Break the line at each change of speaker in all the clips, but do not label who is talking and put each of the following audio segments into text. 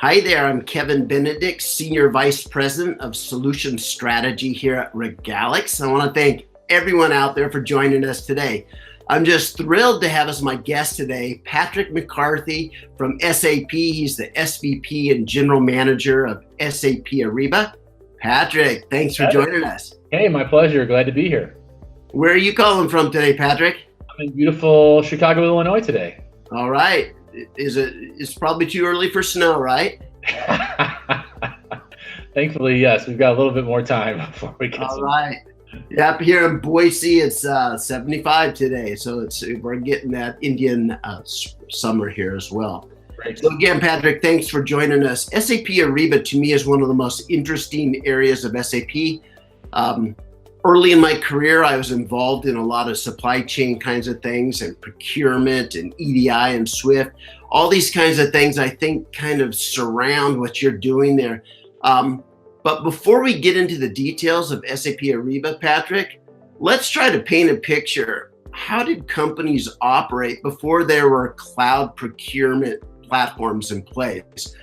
Hi there, I'm Kevin Benedict, Senior Vice President of Solution Strategy here at Regalix. I want to thank everyone out there for joining us today. I'm just thrilled to have as my guest today, Patrick McCarthy from SAP. He's the SVP and General Manager of SAP Ariba. Patrick, thanks for joining us.
Hey, my pleasure. Glad to be here.
Where are you calling from today, Patrick?
I'm in beautiful Chicago, Illinois today.
All right. It's probably too early for snow, right?
Thankfully, yes. We've got a little bit more time before we get
All right. Yep, here in Boise, it's 75 today, so we're getting that Indian summer here as well.
Great.
So again, Patrick, thanks for joining us. SAP Ariba, to me, is one of the most interesting areas of SAP. Early in my career, I was involved in a lot of supply chain kinds of things and procurement and EDI and Swift. All these kinds of things, I think, kind of surround what you're doing there. But before we get into the details of SAP Ariba, Patrick, let's try to paint a picture. How did companies operate before there were cloud procurement platforms in place?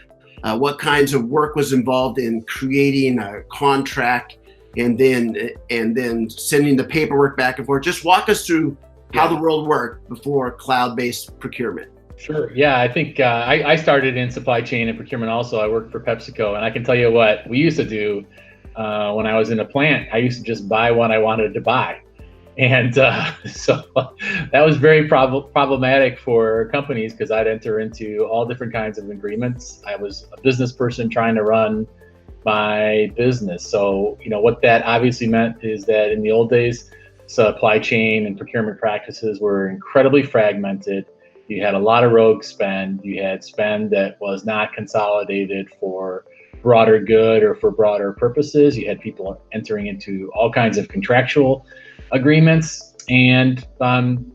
What kinds of work was involved in creating a contract and then sending the paperwork back and forth? Just walk us through how the world worked before cloud-based procurement.
Sure. Yeah, I think I started in supply chain and procurement also. I worked for PepsiCo, and I can tell you what we used to do when I was in a plant. I used to just buy what I wanted to buy. And so that was very problematic for companies because I'd enter into all different kinds of agreements. I was a business person trying to run my business. So, what that obviously meant is that in the old days, supply chain and procurement practices were incredibly fragmented. You had a lot of rogue spend. You had spend that was not consolidated for broader good or for broader purposes. You had people entering into all kinds of contractual agreements. And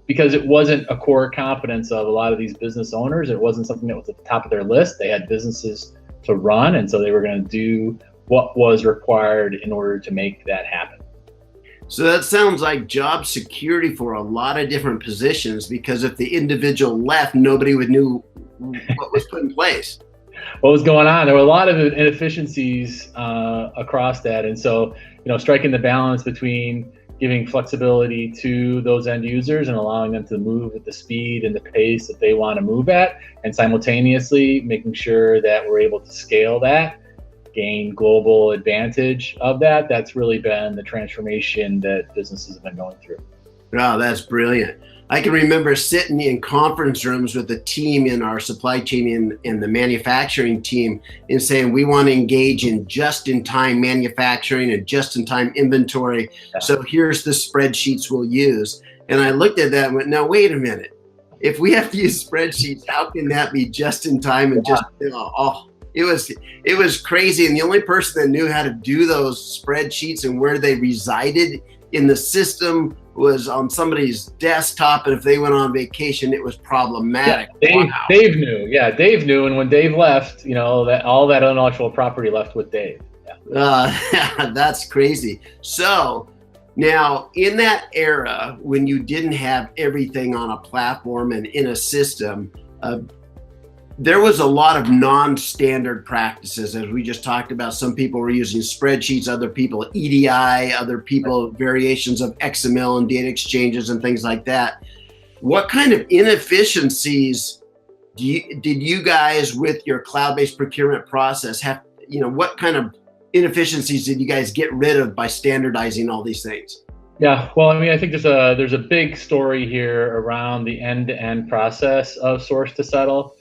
because it wasn't a core competence of a lot of these business owners, it wasn't something that was at the top of their list. They had businesses to run, and so they were going to do what was required in order to make that happen.
So that sounds like job security for a lot of different positions, because if the individual left, nobody would know what was put in place.
What was going on? There were a lot of inefficiencies across that, and so striking the balance between giving flexibility to those end users and allowing them to move at the speed and the pace that they want to move at, and simultaneously making sure that we're able to scale that, gain global advantage of that. That's really been the transformation that businesses have been going through.
Wow, that's brilliant. I can remember sitting in conference rooms with the team in our supply chain and the manufacturing team and saying, we want to engage in just-in-time manufacturing and just-in-time inventory. Yeah. So here's the spreadsheets we'll use. And I looked at that and went, now, wait a minute. If we have to use spreadsheets, how can that be just-in-time and just, it was crazy. And the only person that knew how to do those spreadsheets and where they resided in the system was on somebody's desktop, and if they went on vacation, it was problematic.
Yeah, Dave knew. Yeah, Dave knew, and when Dave left, that all that intellectual property left with Dave.
Yeah. That's crazy. So now, in that era, when you didn't have everything on a platform and in a system, there was a lot of non-standard practices, as we just talked about. Some people were using spreadsheets, other people EDI, other people variations of XML and data exchanges and things like that. What kind of inefficiencies did you guys, with your cloud-based procurement process, have? What kind of inefficiencies did you guys get rid of by standardizing all these things?
Yeah, well, I think there's a big story here around the end-to-end process of source to settle.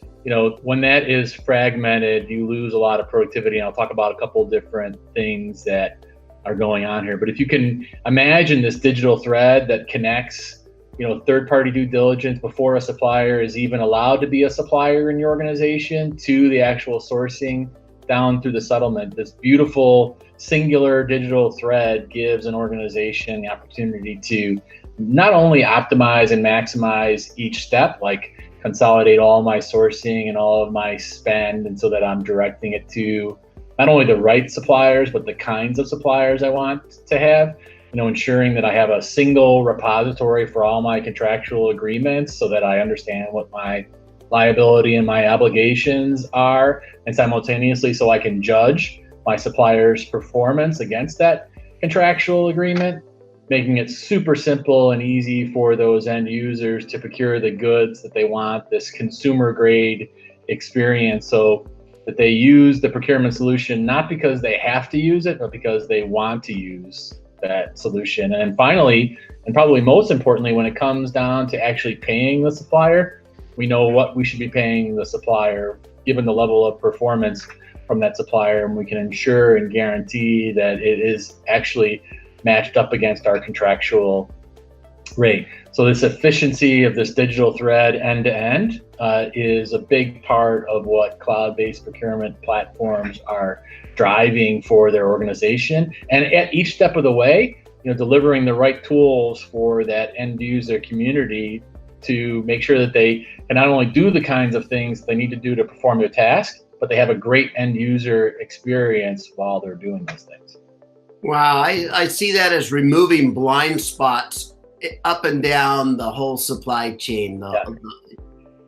When that is fragmented, you lose a lot of productivity. And I'll talk about a couple different things that are going on here. But if you can imagine this digital thread that connects, third-party due diligence before a supplier is even allowed to be a supplier in your organization to the actual sourcing down through the settlement, this beautiful singular digital thread gives an organization the opportunity to not only optimize and maximize each step, like consolidate all my sourcing and all of my spend, and so that I'm directing it to not only the right suppliers, but the kinds of suppliers I want to have, ensuring that I have a single repository for all my contractual agreements so that I understand what my liability and my obligations are, and simultaneously so I can judge my supplier's performance against that contractual agreement, making it super simple and easy for those end users to procure the goods that they want, this consumer grade experience, so that they use the procurement solution not because they have to use it, but because they want to use that solution. And then finally, and probably most importantly, when it comes down to actually paying the supplier, we know what we should be paying the supplier given the level of performance from that supplier, and we can ensure and guarantee that it is actually matched up against our contractual rate. So this efficiency of this digital thread end to end is a big part of what cloud-based procurement platforms are driving for their organization. And at each step of the way, delivering the right tools for that end user community to make sure that they can not only do the kinds of things they need to do to perform their task, but they have a great end user experience while they're doing those things.
Wow, I see that as removing blind spots up and down the whole supply chain.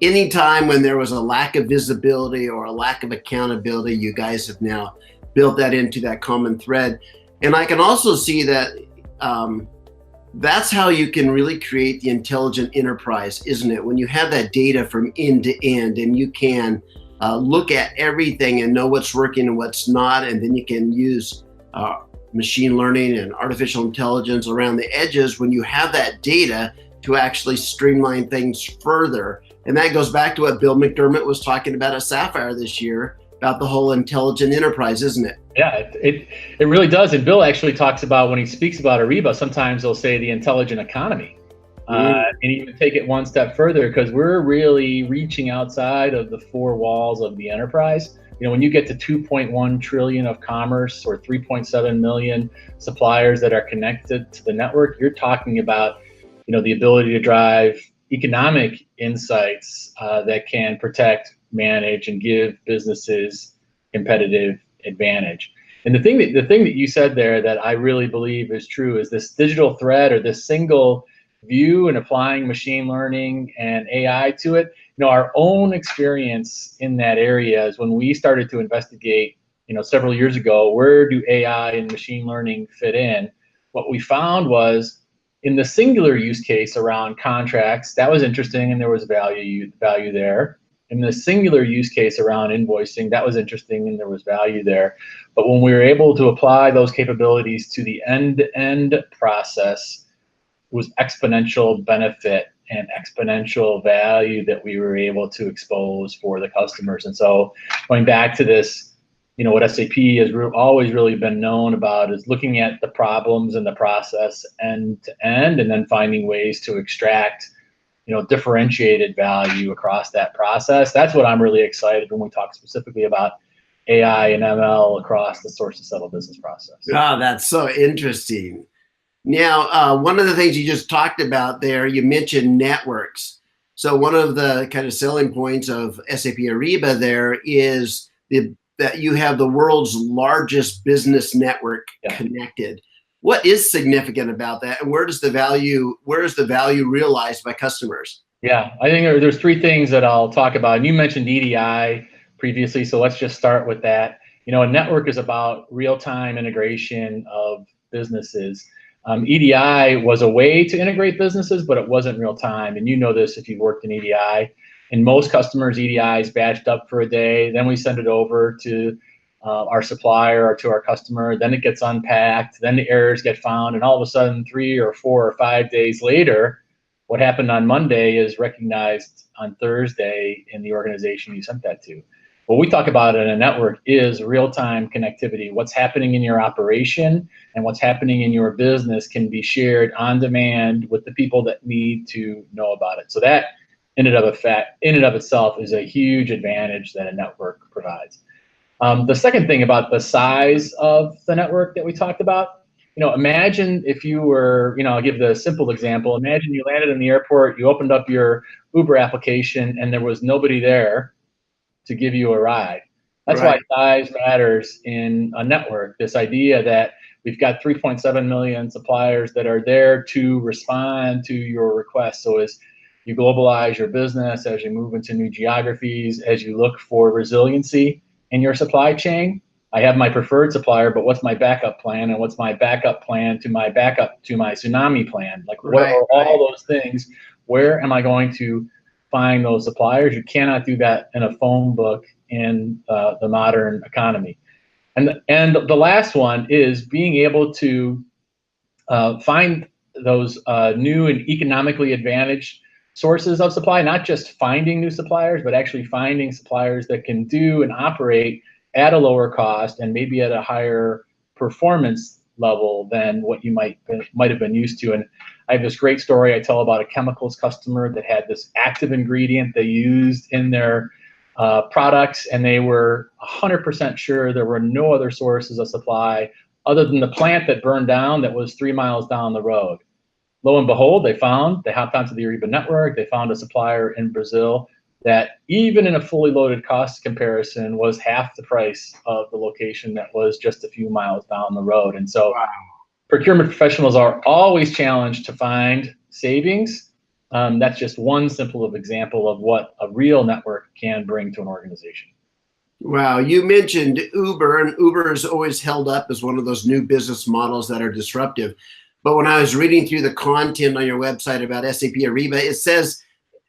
Anytime when there was a lack of visibility or a lack of accountability, you guys have now built that into that common thread. And I can also see that that's how you can really create the intelligent enterprise, isn't it? When you have that data from end to end and you can look at everything and know what's working and what's not, and then you can use machine learning and artificial intelligence around the edges when you have that data to actually streamline things further. And that goes back to what Bill McDermott was talking about at Sapphire this year about the whole intelligent enterprise, isn't it?
Yeah, it really does. And Bill actually talks about, when he speaks about Ariba, sometimes he'll say the intelligent economy. And even take it one step further, because we're really reaching outside of the four walls of the enterprise. When you get to 2.1 trillion of commerce or 3.7 million suppliers that are connected to the network, you're talking about, the ability to drive economic insights that can protect, manage, and give businesses competitive advantage. And the thing that you said there that I really believe is true is this digital thread, or this single view, and applying machine learning and AI to it. Our own experience in that area is when we started to investigate, several years ago, where do AI and machine learning fit in? What we found was, in the singular use case around contracts, that was interesting and there was value there. In the singular use case around invoicing, that was interesting and there was value there. But when we were able to apply those capabilities to the end-to-end process, it was exponential benefit and exponential value that we were able to expose for the customers. And so going back to this, what SAP has always really been known about is looking at the problems in the process end to end, and then finding ways to extract, differentiated value across that process. That's what I'm really excited when we talk specifically about AI and ML across the source to settle business process.
Oh, that's so interesting. Now, one of the things you just talked about there, you mentioned networks. So one of the kind of selling points of SAP Ariba there is that you have the world's largest business network connected. What is significant about that, and where is the value realized by customers?
Yeah, I think there's three things that I'll talk about. And you mentioned EDI previously, so let's just start with that. A network is about real-time integration of businesses. EDI was a way to integrate businesses, but it wasn't real time. And you know this if you've worked in EDI. In most customers, EDI is batched up for a day. Then we send it over to our supplier or to our customer. Then it gets unpacked. Then the errors get found. And all of a sudden, 3 or 4 or 5 days later, what happened on Monday is recognized on Thursday in the organization you sent that to. What we talk about in a network is real-time connectivity. What's happening in your operation and what's happening in your business can be shared on demand with the people that need to know about it. So that in and of itself is a huge advantage that a network provides. The second thing about the size of the network that we talked about, imagine if you were, I'll give the simple example. Imagine you landed in the airport, you opened up your Uber application, and there was nobody there to give you a ride. That's right. Why size matters in a network. This idea that we've got 3.7 million suppliers that are there to respond to your request. So as you globalize your business, as you move into new geographies, as you look for resiliency in your supply chain. I have my preferred supplier, but what's my backup plan, and what's my backup plan to my backup to my tsunami plan? Like, what are all those things? Where am I going to find those suppliers? You cannot do that in a phone book in the modern economy. And the last one is being able to find those new and economically advantaged sources of supply, not just finding new suppliers, but actually finding suppliers that can do and operate at a lower cost and maybe at a higher performance level than what you might have been used to. And I have this great story I tell about a chemicals customer that had this active ingredient they used in their products, and they were 100% sure there were no other sources of supply other than the plant that burned down that was 3 miles down the road. Lo and behold, they hopped onto the Ariba network, they found a supplier in Brazil that even in a fully loaded cost comparison was half the price of the location that was just a few miles down the road. And so procurement professionals are always challenged to find savings. That's just one simple example of what a real network can bring to an organization.
Wow, you mentioned Uber, and Uber is always held up as one of those new business models that are disruptive. But when I was reading through the content on your website about SAP Ariba, it says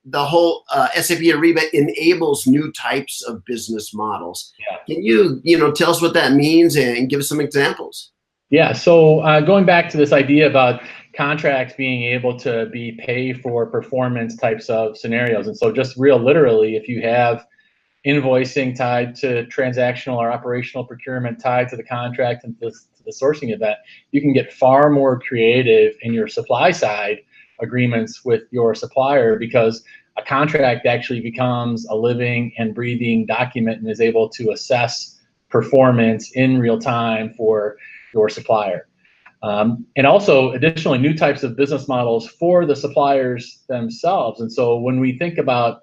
the whole SAP Ariba enables new types of business models. Yeah. Can you tell us what that means and give us some examples?
Yeah, so going back to this idea about contracts being able to be pay for performance types of scenarios. And so just real literally, if you have invoicing tied to transactional or operational procurement tied to the contract and to the sourcing event, you can get far more creative in your supply side agreements with your supplier, because a contract actually becomes a living and breathing document and is able to assess performance in real time for your supplier. And also additionally, new types of business models for the suppliers themselves. And so when we think about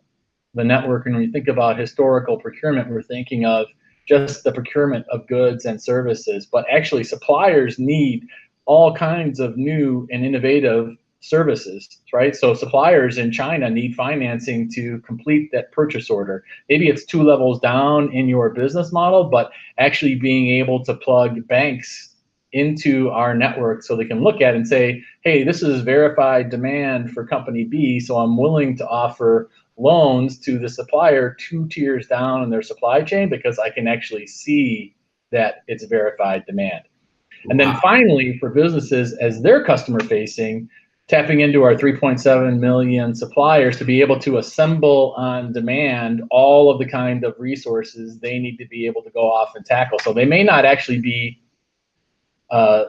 the network and when we think about historical procurement, we're thinking of just the procurement of goods and services, but actually suppliers need all kinds of new and innovative services, right? So suppliers in China need financing to complete that purchase order. Maybe it's 2 levels down in your business model, but actually being able to plug banks into our network so they can look at and say, hey, this is verified demand for company B, so I'm willing to offer loans to the supplier 2 tiers down in their supply chain because I can actually see that it's verified demand. And then finally, for businesses as they're customer facing, tapping into our 3.7 million suppliers to be able to assemble on demand all of the kind of resources they need to be able to go off and tackle. So they may not actually be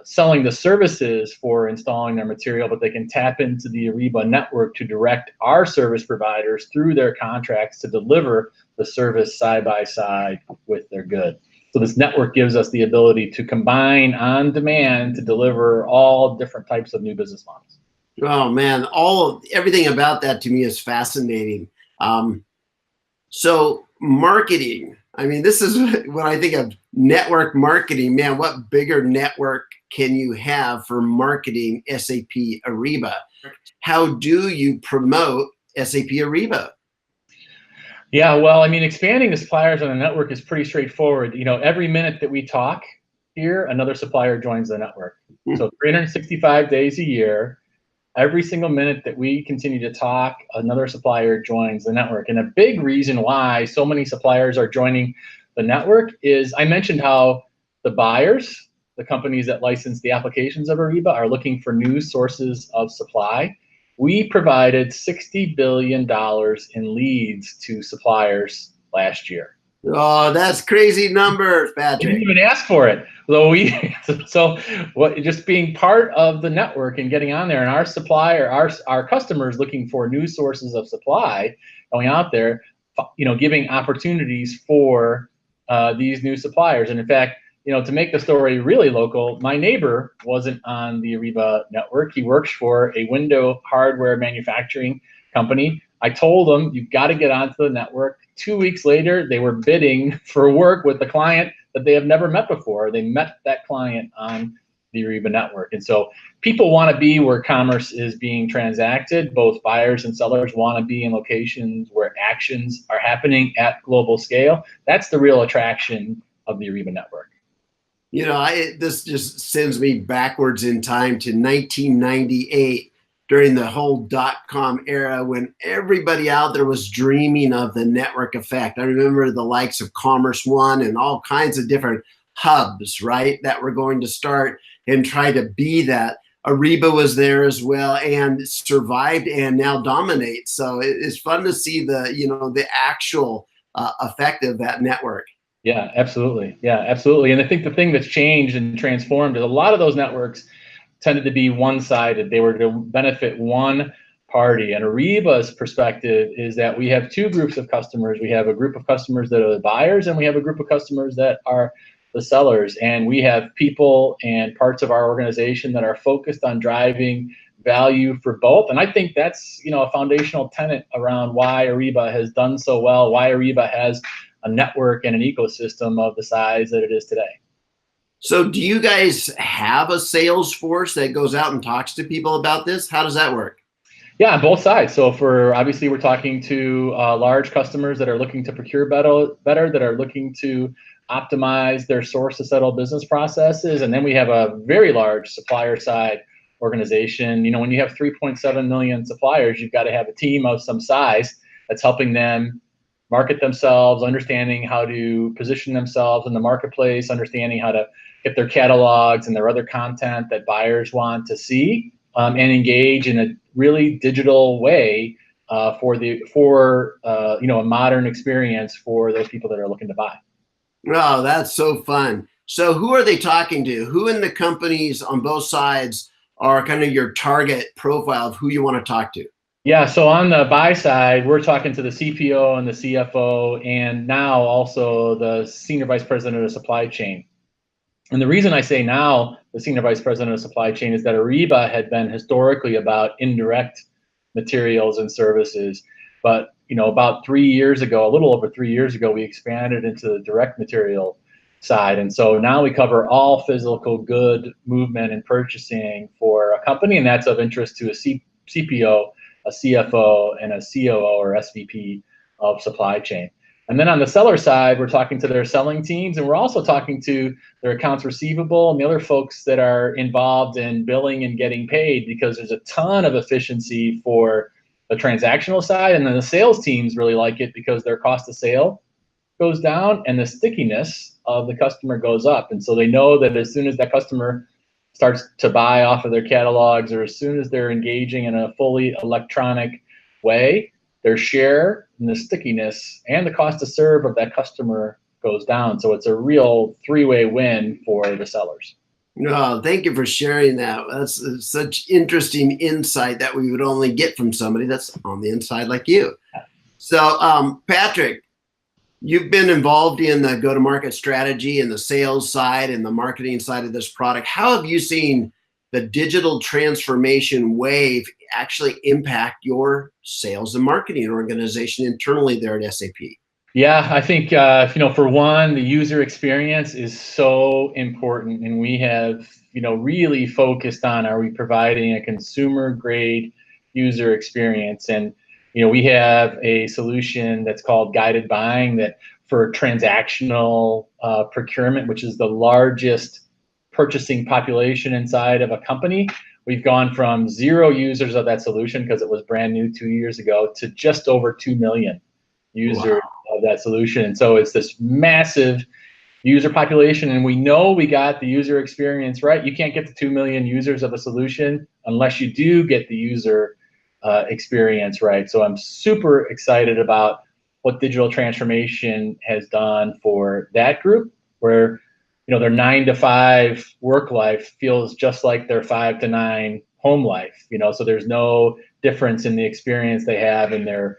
selling the services for installing their material, but they can tap into the Ariba network to direct our service providers through their contracts to deliver the service side by side with their good. So this network gives us the ability to combine on demand to deliver all different types of new business models.
Oh man, everything about that to me is fascinating. So marketing, I mean, this is when I think of network marketing, man, what bigger network can you have for marketing SAP Ariba? How do you promote SAP Ariba?
Yeah, well, I mean, expanding the suppliers on the network is pretty straightforward. Every minute that we talk here, another supplier joins the network. So 365 days a year, every single minute that we continue to talk, another supplier joins the network. And a big reason why so many suppliers are joining the network is I mentioned how the buyers, the companies that license the applications of Ariba, are looking for new sources of supply. We provided $60 billion in leads to suppliers last year.
Oh, that's crazy numbers, Patrick.
We didn't even ask for it. So just being part of the network and getting on there, and our supplier, our customers looking for new sources of supply, going out there, giving opportunities for these new suppliers. And in fact, to make the story really local, my neighbor wasn't on the Ariba network. He works for a window hardware manufacturing company. I told him, you've got to get onto the network. 2 weeks later, they were bidding for work with the client that they have never met before. They met that client on the Ariba network. And so people want to be where commerce is being transacted. Both buyers and sellers want to be in locations where actions are happening at global scale. That's the real attraction of the Ariba network.
You know, this just sends me backwards in time to 1998 during the whole .com era when everybody out there was dreaming of the network effect. I remember the likes of Commerce One and all kinds of different hubs, right, that were going to start and try to be that. Ariba was there as well and survived and now dominates. So it's fun to see the actual effect of that network.
Yeah, absolutely. Yeah, absolutely. And I think the thing that's changed and transformed is a lot of those networks tended to be one-sided. They were to benefit one party. And Ariba's perspective is that we have two groups of customers. We have a group of customers that are the buyers, and we have a group of customers that are the sellers. And we have people and parts of our organization that are focused on driving value for both. And I think that's, a foundational tenet around why Ariba has done so well, why Ariba has a network and an ecosystem of the size that it is today.
So do you guys have a sales force that goes out and talks to people about this? How does that work?
Yeah, on both sides. So obviously we're talking to large customers that are looking to procure better, that are looking to optimize their source to settle business processes. And then we have a very large supplier side organization. When you have 3.7 million suppliers, you've got to have a team of some size that's helping them market themselves, understanding how to position themselves in the marketplace, understanding how to get their catalogs and their other content that buyers want to see, and engage in a really digital way for a modern experience for those people that are looking to buy.
Oh, that's so fun. So who are they talking to? Who in the companies on both sides are kind of your target profile of who you want to talk to?
Yeah, so on the buy side, we're talking to the CPO and the CFO, and now also the Senior Vice President of Supply Chain. And the reason I say now the Senior Vice President of Supply Chain is that Ariba had been historically about indirect materials and services. But, about 3 years ago, a little over 3 years ago, we expanded into the direct material side. And so now we cover all physical good movement and purchasing for a company, and that's of interest to a CPO, a CFO, and a COO or SVP of supply chain. And then on the seller side, we're talking to their selling teams, and we're also talking to their accounts receivable and the other folks that are involved in billing and getting paid, because there's a ton of efficiency for the transactional side. And then the sales teams really like it because their cost of sale goes down and the stickiness of the customer goes up. And so they know that as soon as that customer starts to buy off of their catalogs, or as soon as they're engaging in a fully electronic way, their share and the stickiness and the cost to serve of that customer goes down. So it's a real three-way win for the sellers.
No, thank you for sharing that. That's such interesting insight that we would only get from somebody that's on the inside like you. So, Patrick, you've been involved in the go-to-market strategy and the sales side and the marketing side of this product. How have you seen the digital transformation wave actually impact your sales and marketing organization internally there at SAP?
Yeah, I think, for one, the user experience is so important, and we have, really focused on, are we providing a consumer-grade user experience? And, we have a solution that's called guided buying that for transactional procurement, which is the largest purchasing population inside of a company. We've gone from 0 users of that solution because it was brand new 2 years ago to just over 2 million users of that solution. And so it's this massive user population, and we know we got the user experience right. You can't get to 2 million users of a solution unless you do get the user experience right. So I'm super excited about what digital transformation has done for that group, where their 9 to 5 work life feels just like their 5 to 9 home life. So there's no difference in the experience they have in their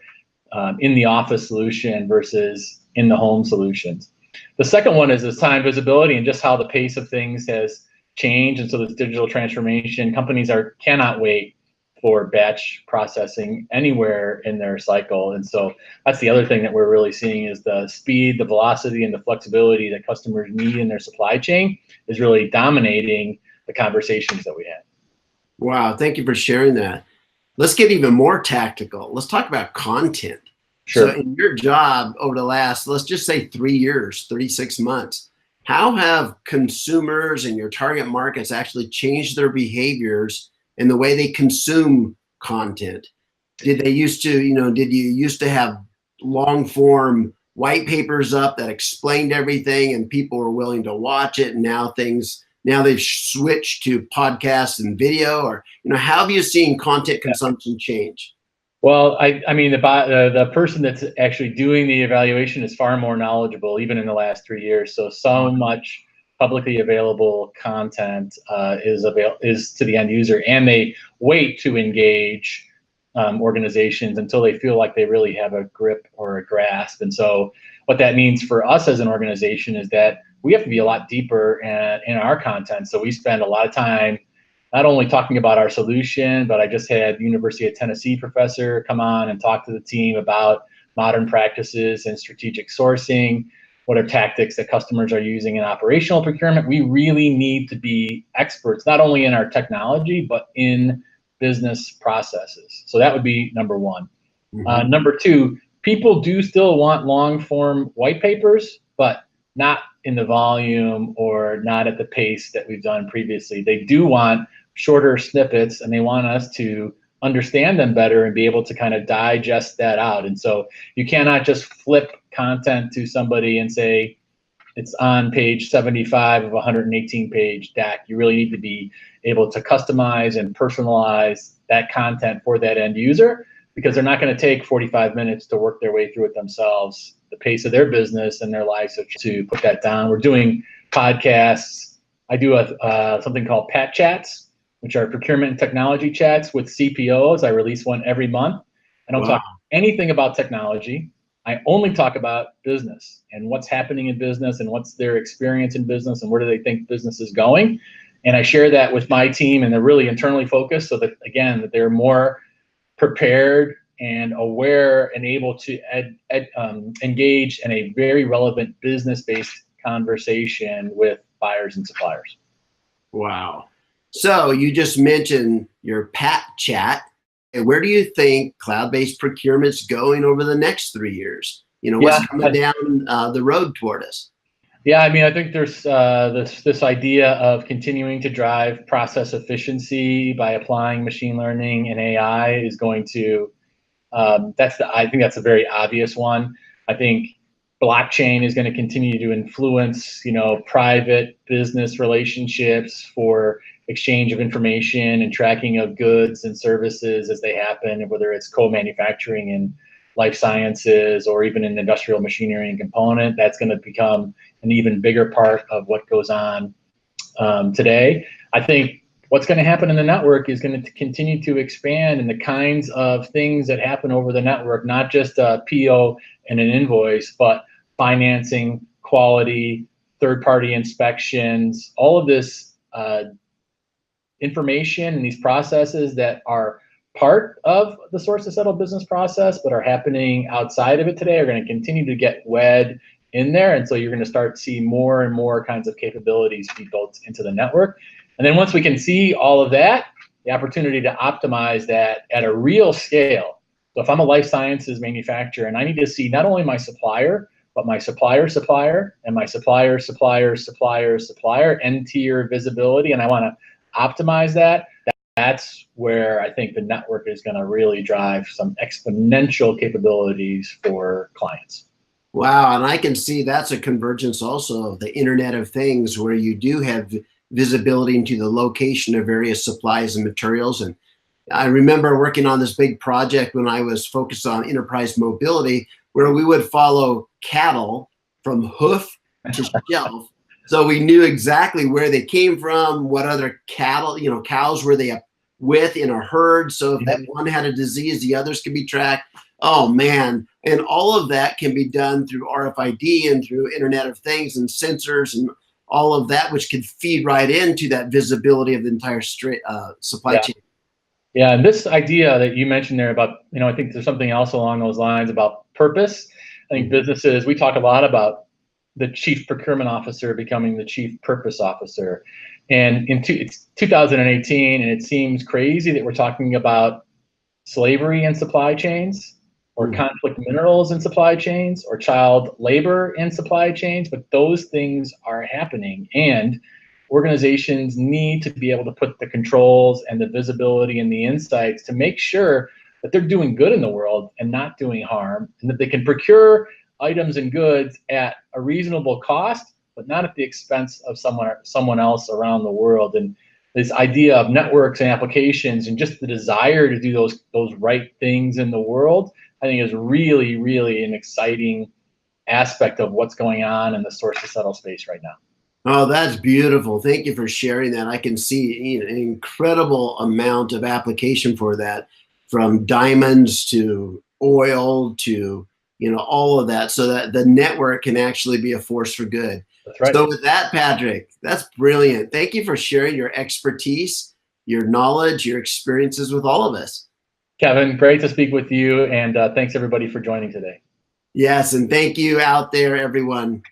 in the office solution versus in the home solutions. The second one is this time visibility and just how the pace of things has changed. And so this digital transformation, companies cannot wait for batch processing anywhere in their cycle. And so that's the other thing that we're really seeing is the speed, the velocity, and the flexibility that customers need in their supply chain is really dominating the conversations that we had.
Wow, thank you for sharing that. Let's get even more tactical. Let's talk about content.
Sure.
So in your job over the last, let's just say 3 years, 36 months, how have consumers and your target markets actually changed their behaviors and the way they consume content? Did they used to, did you used to have long form white papers up that explained everything and people were willing to watch it, and now they've switched to podcasts and video? Or how have you seen content consumption change?
Well, I mean, the person that's actually doing the evaluation is far more knowledgeable, even in the last 3 years. So much publicly available content is to the end user, and they wait to engage organizations until they feel like they really have a grip or a grasp. And so what that means for us as an organization is that we have to be a lot deeper in our content. So we spend a lot of time not only talking about our solution, but I just had University of Tennessee professor come on and talk to the team about modern practices and strategic sourcing. What are tactics that customers are using in operational procurement? We really need to be experts, not only in our technology, but in business processes. So that would be number one.
Mm-hmm.
Number two, people do still want long form white papers, but not in the volume or not at the pace that we've done previously. They do want shorter snippets, and they want us to understand them better and be able to kind of digest that out. And so you cannot just flip content to somebody and say it's on page 75 of a 118-page deck. You really need to be able to customize and personalize that content for that end user, because they're not going to take 45 minutes to work their way through it themselves. The pace of their business and their lives to put that down. We're doing podcasts. I do something called PAT chats, which are procurement and technology chats with CPOs. I release one every month. I don't talk anything about technology. I only talk about business and what's happening in business and what's their experience in business and where do they think business is going. And I share that with my team, and they're really internally focused so that, again, that they're more prepared and aware and able to engage in a very relevant business-based conversation with buyers and suppliers.
Wow. So you just mentioned your PAT chat. Where do you think cloud-based procurement's going over the next 3 years? What's coming down the road toward us?
Yeah, I mean, I think there's this idea of continuing to drive process efficiency by applying machine learning and AI is going to, I think that's a very obvious one. I think blockchain is going to continue to influence, private business relationships for exchange of information and tracking of goods and services as they happen, whether it's co-manufacturing in life sciences or even in industrial machinery and component. That's going to become an even bigger part of what goes on today. I think what's going to happen in the network is going to continue to expand in the kinds of things that happen over the network, not just a PO and an invoice, but financing, quality, third-party inspections, all of this information and these processes that are part of the source to settle business process but are happening outside of it today are going to continue to get wed in there. And so you're going to start to see more and more kinds of capabilities be built into the network. And then once we can see all of that, the opportunity to optimize that at a real scale. So if I'm a life sciences manufacturer and I need to see not only my supplier, but my supplier's supplier and my supplier's supplier's supplier's supplier, end-tier visibility, and I want to optimize that, that's where I think the network is going to really drive some exponential capabilities for clients.
Wow, and I can see that's a convergence also of the Internet of Things, where you do have visibility into the location of various supplies and materials. And I remember working on this big project when I was focused on enterprise mobility, where we would follow cattle from hoof to shelf. So we knew exactly where they came from, what other cattle, cows were they with in a herd. So if that one had a disease, the others could be tracked. Oh man. And all of that can be done through RFID and through Internet of Things and sensors and all of that, which could feed right into that visibility of the entire supply chain.
Yeah, and this idea that you mentioned there about, I think there's something else along those lines about purpose. I think businesses, we talk a lot about the chief procurement officer becoming the chief purpose officer. And it's 2018, and it seems crazy that we're talking about slavery in supply chains, or conflict minerals in supply chains, or child labor in supply chains, but those things are happening, and organizations need to be able to put the controls and the visibility and the insights to make sure that they're doing good in the world and not doing harm, and that they can procure items and goods at a reasonable cost, but not at the expense of someone else around the world. And this idea of networks and applications and just the desire to do those right things in the world, I think is really, really an exciting aspect of what's going on in the source to settle space right now.
Oh, that's beautiful. Thank you for sharing that. I can see an incredible amount of application for that, from diamonds to oil to, all of that, so that the network can actually be a force for good.
That's right.
So with that, Patrick, that's brilliant. Thank you for sharing your expertise, your knowledge, your experiences with all of us.
Kevin, great to speak with you, and thanks everybody for joining today.
Yes, and thank you out there, everyone.